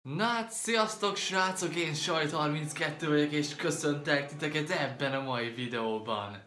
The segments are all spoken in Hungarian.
Na hát, sziasztok srácok, én Sajt32 vagyok és köszöntek titeket ebben a mai videóban.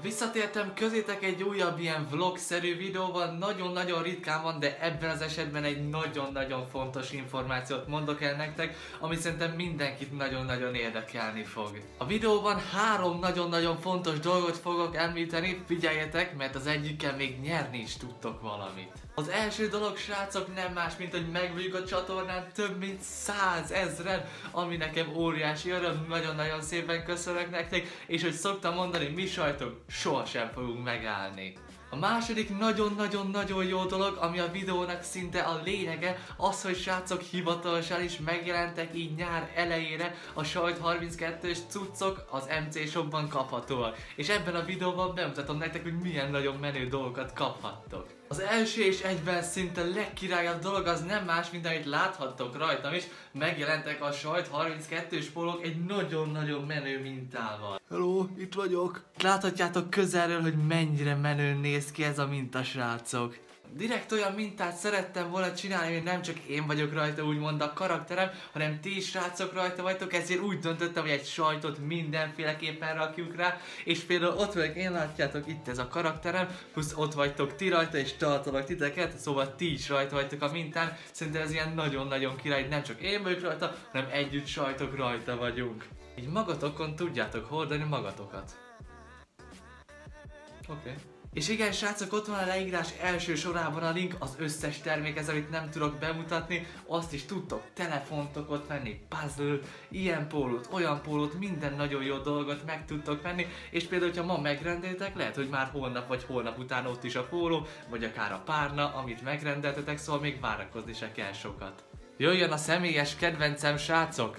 Visszatértem közétek egy újabb ilyen vlog-szerű videóban, nagyon-nagyon ritkán van, de ebben az esetben egy nagyon-nagyon fontos információt mondok el nektek, ami szerintem mindenkit nagyon-nagyon érdekelni fog. A videóban 3 nagyon-nagyon fontos dolgot fogok említeni, figyeljetek, mert az egyikkel még nyerni is tudtok valamit. Az első dolog, srácok, nem más, mint hogy megvegyük a csatornán több mint 100 000-en, ami nekem óriási öröm, nagyon-nagyon szépen köszönök nektek, és hogy szoktam mondani, mi sajtok, sohasem fogunk megállni. A második nagyon-nagyon-nagyon jó dolog, ami a videónak szinte a lényege, az, hogy srácok, hivatalosan is megjelentek így nyár elejére a Sajt32-es cuccok az MC Shopban kaphatóak. És ebben a videóban bemutatom nektek, hogy milyen nagyon menő dolgokat kaphattok. Az első és egyben szinte legkirályabb dolog az nem más, mint amit láthattok rajtam is, megjelentek a Sajt32-es pólók egy nagyon-nagyon menő mintával. Hello, itt vagyok! Láthatjátok közelről, hogy mennyire menőn néz ki ez a minta, srácok. Direkt olyan mintát szerettem volna csinálni, hogy nem csak én vagyok rajta, úgymond a karakterem, hanem ti is, srácok, rajta vagytok, ezért úgy döntöttem, hogy egy sajtot mindenféleképpen rakjuk rá, és például ott vagyok én, látjátok, itt ez a karakterem, plusz ott vagytok ti rajta, és tartalak titeket, szóval ti is rajta vagytok a mintán, szerintem ez ilyen nagyon-nagyon király, nem csak én vagyok rajta, hanem együtt sajtok rajta vagyunk. Így magatokon tudjátok hordani magatokat. Oké. És igen, srácok, ott van a leírás első sorában a link, az összes termékhez, amit nem tudok bemutatni, azt is tudtok telefontokat venni, puzzle, ilyen pólót, olyan pólót, minden nagyon jó dolgot meg tudtok venni, és például, hogyha ma megrendeltek, lehet, hogy már holnap vagy holnap után ott is a póló, vagy akár a párna, amit megrendeltetek, szóval még várakozni se kell sokat. Jöjjön a személyes kedvencem, srácok!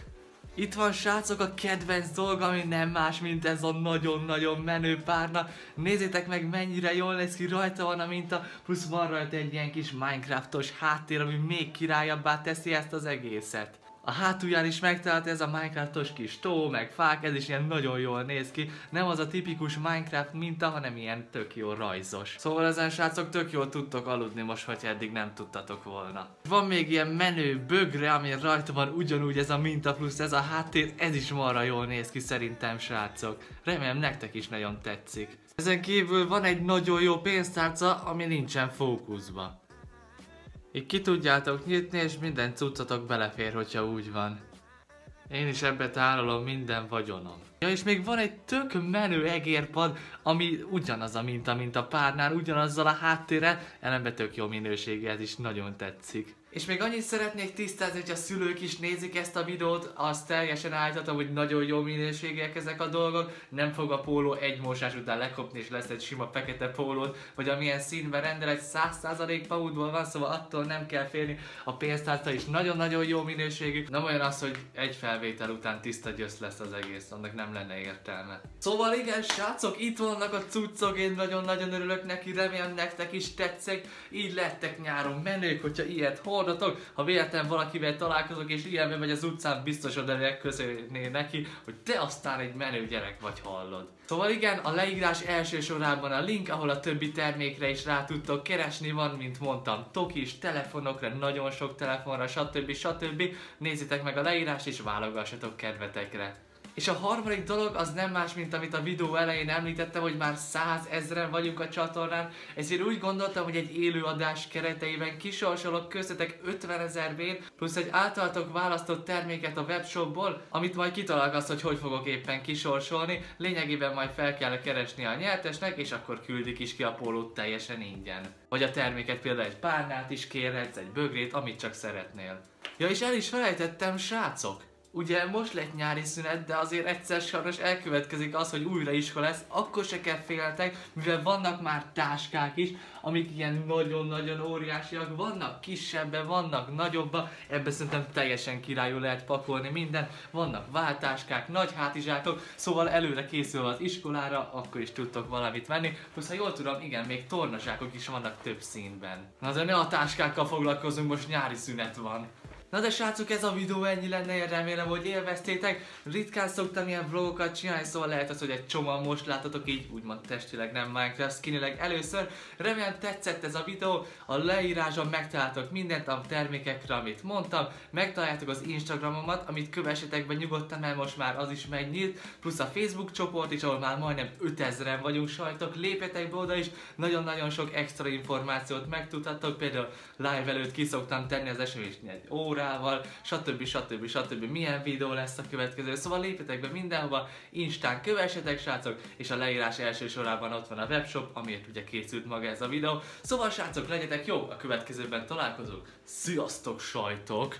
Itt van, srácok, a kedvenc dolga, ami nem más, mint ez a nagyon-nagyon menő párna. Nézzétek meg, mennyire jól néz ki, rajta van a minta, plusz van rajta egy ilyen kis Minecraftos háttér, ami még királyabbá teszi ezt az egészet. A hátulján is megtalált ez a Minecraftos kis tó, meg fák, ez is ilyen nagyon jól néz ki. Nem az a tipikus Minecraft minta, hanem ilyen tök jó rajzos. Szóval ezen, srácok, tök jól tudtok aludni most, hogy eddig nem tudtatok volna. Van még ilyen menő bögre, ami rajta van ugyanúgy ez a minta, plusz ez a háttér, ez is marra jól néz ki szerintem, srácok. Remélem nektek is nagyon tetszik. Ezen kívül van egy nagyon jó pénztárca, ami nincsen fókuszba. Így ki tudjátok nyitni, és minden cuccatok belefér, hogyha úgy van. Én is ebbe tárolom minden vagyonom. Ja, és még van egy tök menő egérpad, ami ugyanaz a minta, mint a párnál, ugyanazzal a háttérrel, ellenben tök jó minősége, ez is nagyon tetszik. És még annyit szeretnék tisztázni, hogy a szülők is nézik ezt a videót, azt teljesen állítatom, hogy nagyon jó minőségek ezek a dolgok, nem fog a póló egy mosás után lekopni, és lesz egy sima fekete pólód, vagy amilyen színben rendel, egy 100% pautból van, szóval attól nem kell félni, a pénztárca is nagyon-nagyon jó minőségű, nem olyan az, hogy egy felvétel után tiszta győz lesz az egész, annak nem lenne értelme. Szóval igen, srácok, itt vannak a cuccok, én nagyon-nagyon örülök neki, remélem nektek is tetszik, így lettek nyáron menők, hogyha ilyet hordatok, ha véletlen valakivel találkozok és ilyenben megy az utcán, biztos oda megköszönné neki, hogy te aztán egy menő gyerek vagy, hallod. Szóval igen, a leírás első sorában a link, ahol a többi termékre is rá tudtok keresni, van, mint mondtam, tokis, telefonokra, nagyon sok telefonra, stb. Nézzétek meg a leírás és válogassatok kedvetekre. És a harmadik dolog az nem más, mint amit a videó elején említettem, hogy már 100 000-en vagyunk a csatornán, ezért úgy gondoltam, hogy egy élőadás kereteiben kisorsolok köztetek 50 000 bért, plusz egy általatok választott terméket a webshopból, amit majd kitalálok azt, hogy fogok éppen kisorsolni, lényegében majd fel kell keresni a nyertesnek, és akkor küldik is ki a pólót teljesen ingyen. Vagy a terméket, például egy párnát is kérhetsz, egy bögrét, amit csak szeretnél. Ja, és el is felejtettem, srácok! Ugye most lett nyári szünet, de azért egyszer sajnos elkövetkezik az, hogy újra iskola lesz, akkor se kell féltek, mivel vannak már táskák is, amik ilyen nagyon-nagyon óriásiak, vannak kisebbben, vannak nagyobban, ebbe szerintem teljesen királyul lehet pakolni minden, vannak váltáskák, nagy hátizsákok, szóval előre készülve az iskolára, akkor is tudtok valamit venni, plusz ha jól tudom, igen, még tornazsákok is vannak több színben. Na de ne a táskákkal foglalkozunk, most nyári szünet van. Na de srácok, ez a videó ennyi lenne, én remélem, hogy élveztétek. Ritkán szoktam ilyen vlogokat csinálni, szóval lehet az, hogy egy csomóan most láttatok így, úgymond testileg, nem Minecraft skinileg először. Remélem tetszett ez a videó, a leírásban megtaláltok mindent a termékekre, amit mondtam. Megtaláljátok az Instagramomat, amit kövessetek be nyugodtan, mert most már az is megnyílt. Plusz a Facebook csoport is, ahol már majdnem 5000-en vagyunk sajtok. Lépjetek be oda is, nagyon-nagyon sok extra információt megtudhatok. Például live előtt ki szoktam tenni az esemést egy órával, stb. Milyen videó lesz a következő. Szóval lépjetek be mindenhova, Instán kövessetek srácok, és a leírás első sorában ott van a webshop, amiért ugye készült maga ez a videó. Szóval srácok, legyetek jó, a következőben találkozunk. Sziasztok sajtok!